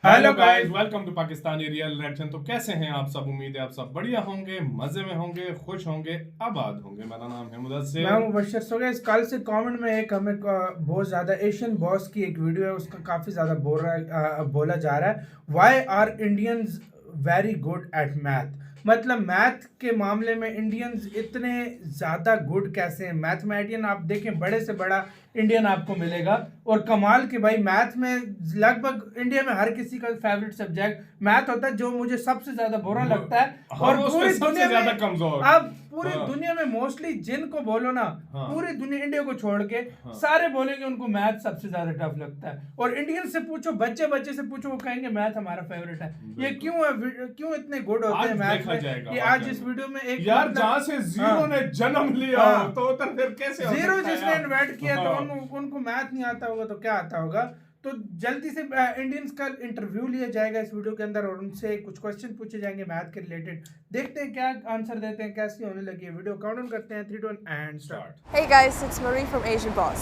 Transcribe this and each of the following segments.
Hello guys, welcome to Pakistani real reaction. तो कैसे हैं आप सब? उम्मीद है आप सब बढ़िया होंगे, मजे में होंगे, खुश होंगे, आबाद होंगे। मेरा नाम है मुदस्सिर, मैं मुबashir। सो गाइस, कल से कमेंट में एक हमें बहुत ज्यादा एशियन बॉस की एक वीडियो है, उसका काफी ज्यादा बोला जा रहा है, why are Indians very good at math. मतलब मैथ के मामले में इंडियंस इतने ज़्यादा गुड कैसे हैं? मैथमेटिशियन आप देखें, बड़े से बड़ा इंडियन आपको मिलेगा। और कमाल के भाई, मैथ में लगभग इंडिया में हर किसी का फेवरेट सब्जेक्ट मैथ होता है, जो मुझे सबसे ज़्यादा बुरा लगता है। और पूरी दुनिया ज्यादा कमजोर अब पूरी दुनिया में मोस्टली जिनको बोलो ना, पूरी दुनिया इंडिया को छोड़ के सारे बोलेंगे उनको मैथ सबसे ज्यादा टफ लगता है। और इंडियन से पूछो, बच्चे से पूछो, वो कहेंगे मैथ हमारा फेवरेट है। ये क्यों है? क्यों इतने गुड होते हैं मैथ में? ये आज इस वीडियो में एक यार जहाँ से जीरो ने जन्म लिया तो फिर कैसे जीरो जिसने इन्वेंट किया तो उनको मैथ नहीं आता होगा तो क्या आता होगा? तो जल्दी से इंडियंस का इंटरव्यू लिया जाएगा इस वीडियो के अंदर और उनसे कुछ क्वेश्चन पूछे जाएंगे मैथ के रिलेटेड। देखते हैं क्या आंसर देते हैं, कैसी होने लगी है वीडियो। काउंट डाउन करते हैं 3 2 1 and start. Hey guys, it's Marie from Asian Boss.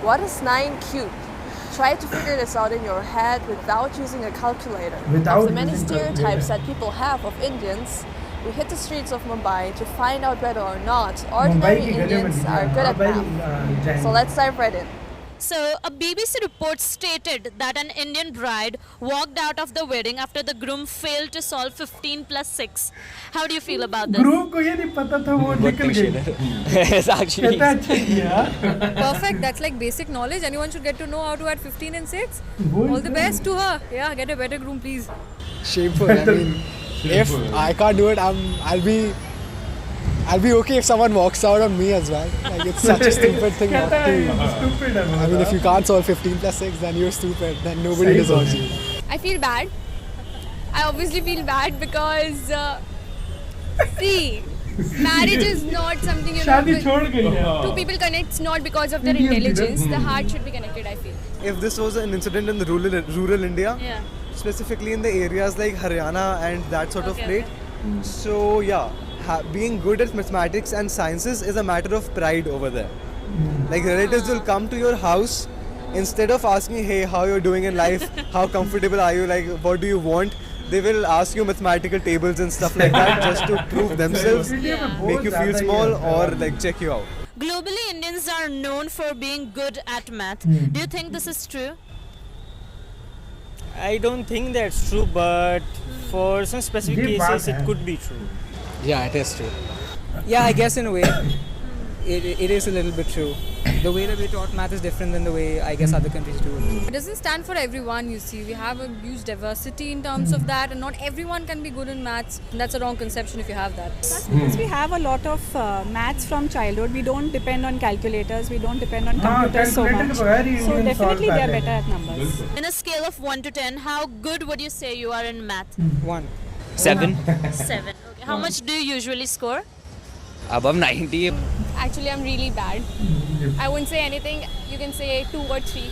What is 9 cubed? Try to figure this out in your head without using a calculator. Of the many stereotypes that people have of Indians, we hit the streets of Mumbai to find out whether or not ordinary Indians are good at math. So let's dive right in. So, a BBC report stated that an Indian bride walked out of the wedding after the groom failed to solve 15 plus 6. How do you feel about this? Group को ये नहीं पता था, वो निकल गई। Yes, actually. कहता अच्छा किया। Perfect. That's like basic knowledge. Anyone should get to know how to add 15 and 6. All the best to her. Yeah, get a better groom, please. Shameful. I mean, if I can't do it, I'll be okay if someone walks out on me as well. Like, it's such a stupid thing not to. Stupid है। I mean, if you can't solve 15 plus 6, then you're stupid. Then nobody deserves you. I feel bad. I obviously feel bad because see, marriage is not something शादी छोड़ गई है। two people connect not because of their intelligence. The heart should be connected, I feel. If this was an incident in the rural India, specifically in the areas like Haryana and that sort of place, so yeah, being good at mathematics and sciences is a matter of pride over there. Like relatives will come to your house, instead of asking, hey, how you're doing in life, how comfortable are you, like what do you want, they will ask you mathematical tables and stuff like that just to prove themselves, make you feel small or like check you out. Globally, Indians are known for being good at math. Do you think this is true? I don't think that's true, but for some specific cases it could be true. Yeah, it is true. Yeah, I guess in a way it is a little bit true. The way that we taught math is different than the way I guess other countries do it. It doesn't stand for everyone, you see. We have a huge diversity in terms of that, and not everyone can be good in maths. That's a wrong conception if you have that. That's because we have a lot of maths from childhood. We don't depend on calculators. We don't depend on computers so much. So definitely they are better at numbers. In a scale of 1 to 10, how good would you say you are in math? 1. 7. 7. Okay. How much do you usually score? Above 90. Actually, I'm really bad. I wouldn't say anything. You can say 2 or 3.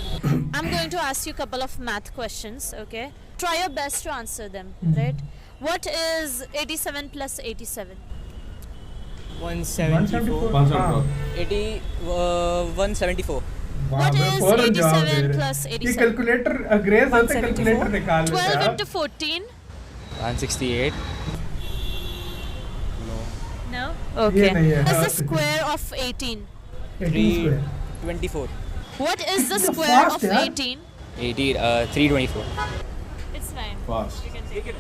I'm going to ask you a couple of math questions, okay? Try your best to answer them, right? What is 87 plus 87? 174. 174. What is 87 plus ये 87? Calculator अंग्रेज होते, calculator निकाल 12 into 14? 168. No? Okay. नहीं है। What is the square of 18? 324. What is the square fast, of yaar. 18? 324. It's fine. Fast. You can take it.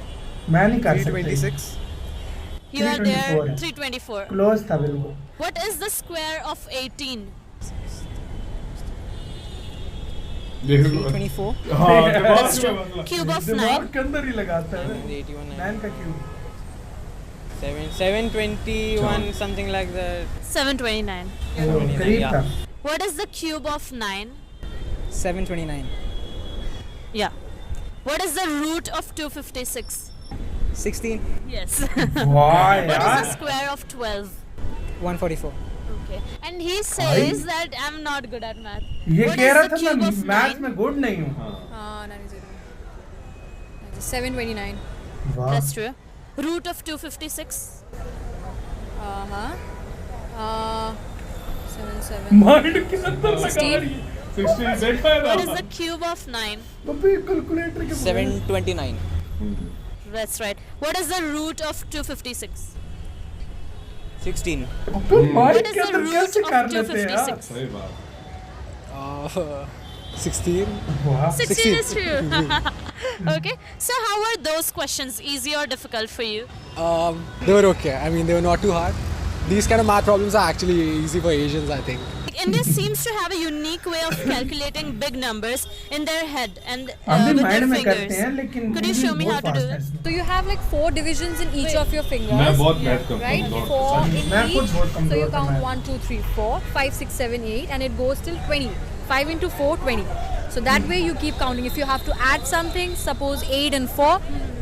मैं नहीं कर सकता। 326. You are there. 324 है। 324. क्लोज था बिल्कुल। What is the square of 18? 324. हाँ, That's true. Cube of 9. दिमाग के अंदर ही लगाता है। 81. 9 का क्यूब। 721, something like that. 729. करीब था। What is the cube of 9? 729. Yeah. What is the root of 256? 16. Yes. वाह What is यार। the square of 12? 144. Okay. And he says that I'm not good at math. ये What कह is रहा the था cube मैं of math 9? में good नहीं हूँ। 729. वाह। That's true. Root of 256? 7 7. Mind के अंदर लगा 16. रही है। 16 देखा है What is ना? the cube of 9? अबे कैलकुलेटर के 729. That's right. What is the root of 256? 16. अबे भाई What is क्या the तुम root कैसे of कर लेते हैं यार? 256? सही बात. 16. वाह 16 is true. Okay. So how were those questions? Easy or difficult for you? They were okay. I mean, they were not too hard. These kind of math problems are actually easy for Asians, I think. India seems to have a unique way of calculating big numbers in their head and हम भी with mind their में करते हैं fingers. लेकिन Could you show me how to do it? So you have like 4 divisions in each of your fingers. मैं बहुत math करता Right? हूँ. 4 in मैं खुद each. बहुत So कमजोर you था count मैं. 1, 2, 3, 4, 5, 6, 7, 8, and it goes till 20. 5 into 4, 20. So that way you keep counting. If you have to add something, suppose 8 and 4,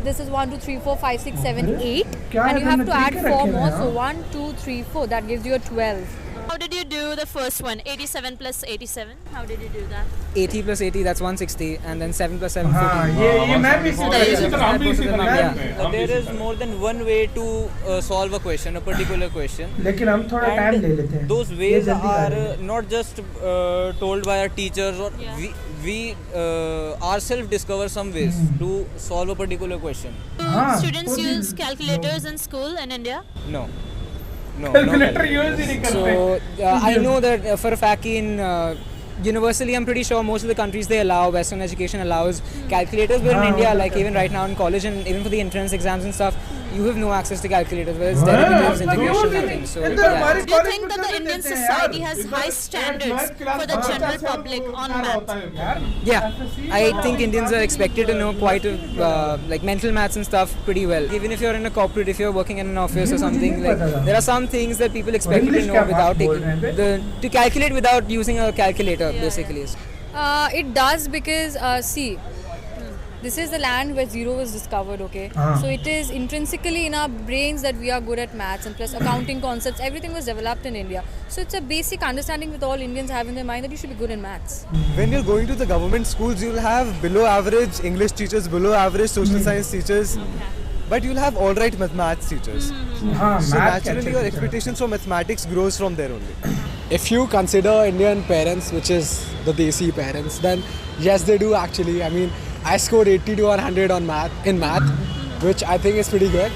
this is 1, 2, 3, 4, 5, 6, 7, 8. क्या And है you have तुमने to add तरीके 4 रखे more. हैं, So हाँ? 1, 2, 3, 4. That gives you a 12. How did you do the first one? 87 plus 87? How did you do that? 80 plus 80, that's 160, and then 7 plus 7, हाँ 14. ये मैं भी इसी हाँ, तरह इसी से तरह हम भी इसी तरह Yeah. करते हैं. हम भी There इसी is तरह. more than one way to solve a question, a particular question. लेकिन हम थोड़ा And टाइम ले लेते हैं. Those ये ways जल्दी कर are रहे हैं. not just told by our teachers, or Yeah. we ourselves discover some ways to solve a particular question. Do हाँ, students खुद ही- use calculators in school in India? No. No. Calculator use ही नहीं करते. So I know that for a fact in universally, I'm pretty sure most of the countries they allow Western education allows calculators. But in हाँ, India, वो like तो even right now in college and even for the entrance exams and stuff, you have no access to calculators. Whether it's हाँ, derivatives, मतलब integration, use ही nothing. नहीं. So इधर yeah. हमारे Do you college think में that the करने Indian देते हैं society यार. has high standards for the general public on math? यार Yeah, I think Indians are expected to know quite like mental maths and stuff pretty well. Even if you're in a corporate, if you're working in an office or something, like there are some things that people expect you to English know क्या without बात बोल taking रहे हैं to calculate without using a calculator, Yeah, basically. It does because see, this is the land where zero was discovered. Okay, हाँ. so it is intrinsically in our brains that we are good at maths, and plus accounting concepts. Everything was developed in India, so it's a basic understanding with all Indians have in their mind that you should be good in maths. When you're going to the government schools, you'll have below average English teachers, below average social science teachers, but you'll have all right mathematics teachers. हाँ So math naturally, your expectations for mathematics grows from there only. If you consider Indian parents, which is the Desi parents, then yes, they do actually. I mean, I scored 80 to 100 on math, which I think is pretty good.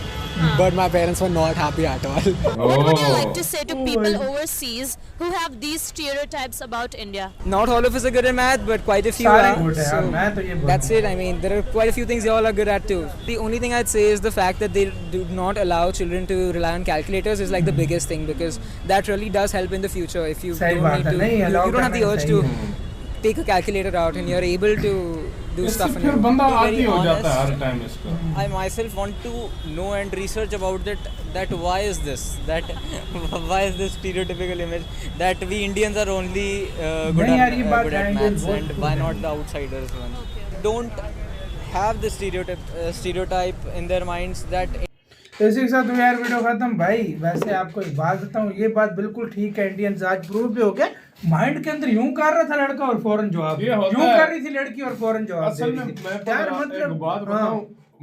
But my parents were not happy at all. What would you like to say to people overseas who have these stereotypes about India? Not all of us are good at math, but quite a few सारे are. good है यार. मैं तो ये That's it. I mean, there are quite a few things you all are good at too. The only thing I'd say is the fact that they do not allow children to rely on calculators is like the biggest thing, because that really does help in the future. If you सही don't बात need है. to, नहीं, allow you don't have the करना urge सही to है. take a calculator out, and you're able to do इससे stuff. फिर बंदा To be आदी very हो जाता है honest, हर टाइम इसका. I myself want to know and research about that why is this, that why is this stereotypical image that we Indians are only good नहीं यार, at, ये बात good at है, maths, बहुत and good why है. not the outsiders one. Don't have the stereotype in their minds that इसी के साथ हुआ यार वीडियो खत्म भाई. वैसे आपको एक बात बताऊं, ये बात बिल्कुल ठीक है. इंडियंस आज प्रूव भी हो गया. माइंड के अंदर यूं कर रहा था लड़का और फौरन जवाब, ये होता यूं है. कर रही थी लड़की और फौरन जवाब दे असल में रही थी. मैं यार एक मतलब बात बताऊं,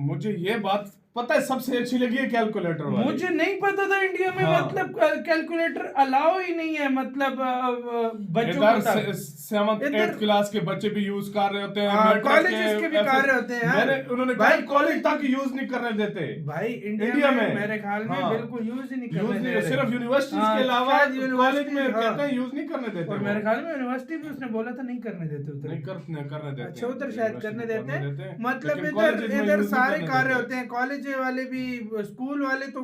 मुझे ये बात पता है सबसे अच्छी लगी है कैलकुलेटर वाली. मुझे नहीं पता था इंडिया में हाँ. मतलब कैलकुलेटर अलाउ ही नहीं है. मतलब बच्चों इधर को तक. 7th इधर- 8th क्लास के बच्चे भी यूज कर रहे होते हैं. हाँ, मैट्रिक colleges के भी कर रहे होते हैं यार. उन्होंने भाई, कहा कॉलेज तक यूज नहीं करने देते. भाई इंडिया इंडिया में में मेरे ख्याल में हाँ. बिल्कुल यूज ही नहीं यूज करने नहीं दे रहे. सिर्फ यूनिवर्सिटीज हाँ, के अलावा शायद कॉलेज university, में हाँ. कहते हैं यूज नहीं करने देते. और वो. मेरे ख्याल में यूनिवर्सिटी भी उसने बोला था नहीं करने देते उधर. नहीं करने देते. अच्छा उधर शायद करने देते हैं. मतलब लेकिन इधर colleges में इधर use नहीं सारे करने कर रहे देते. होते हैं. कॉलेज वाले भी स्कूल वाले तो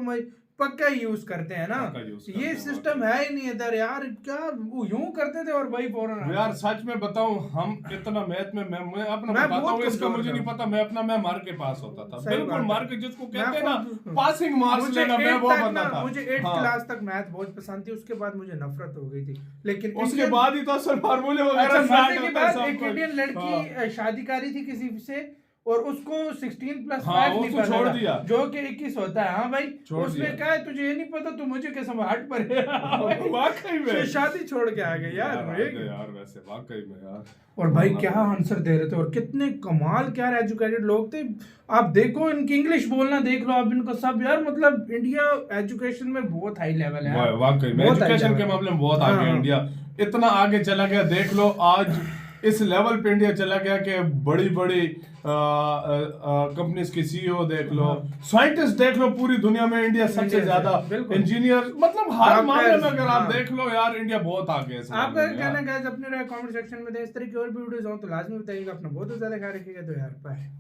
पक्का यूज करते हैं ना. पक्का use करते ये हैं, सिस्टम है ही नहीं इधर यार. क्या वो यूं करते थे और भाई फौरन यार सच में बताऊं, हम इतना मैथ में मैं अपना मैं बताता बहुत हूं, इसका कमजोर मुझे था. नहीं पता. मैं मार के पास होता था. सही बिल्कुल बात मार है. के जिसको मैं कहते हैं ना खुद- पासिंग मार्क्स मुझे लेना, मैं 8th वो तक बंदा ना, था. मुझे 8th हाँ. क्लास तक मैथ बहुत पसंद थी. उसके बाद मुझे नफरत हो गई थी. लेकिन उसके Indian- बाद ही तो असल फार्मूले अच्छा वगैरह मजे स्टार्ट की होते हैं बात, सब एक कुछ. इंडियन लड़की हाँ. शादी करी थी किसी से और उसको 16 प्लस हाँ, 5 वो नहीं तो पता छोड़ था, दिया. जो कि 21 होता है. हाँ भाई छोड़ उसने दिया. कहा है तुझे ये नहीं पता तो मुझे कैसे हट पर वाकई में शादी छोड़ के आ गए यार. यार वैसे वाकई में यार. और भाई क्या आंसर दे रहे थे और कितने कमाल क्या एजुकेटेड लोग थे. आप देखो इनकी इंग्लिश बोलना देख लो आप इनको सब यार. मतलब इंडिया एजुकेशन में बहुत हाई लेवल है. वाकई में बहुत high एजुकेशन level के है. मामले में बहुत आगे है हाँ. इंडिया. इतना आगे चला गया. देख लो आज इस लेवल पे इंडिया चला गया कि बड़ी बड़ी कंपनीज की सीईओ देख लो, साइंटिस्ट देख लो, पूरी दुनिया में इंडिया सबसे ज्यादा इंजीनियर, मतलब हर मामले में अगर आप देख लो यार इंडिया बहुत आगे है। आपका कहना गाइस अपने कमेंट सेक्शन में दें, इस तरह की और भी वीडियोस हो तो लाजमी बताइएगा। अपना बहुत ज्यादा ख्याल रखिएगा। तो यार बाय।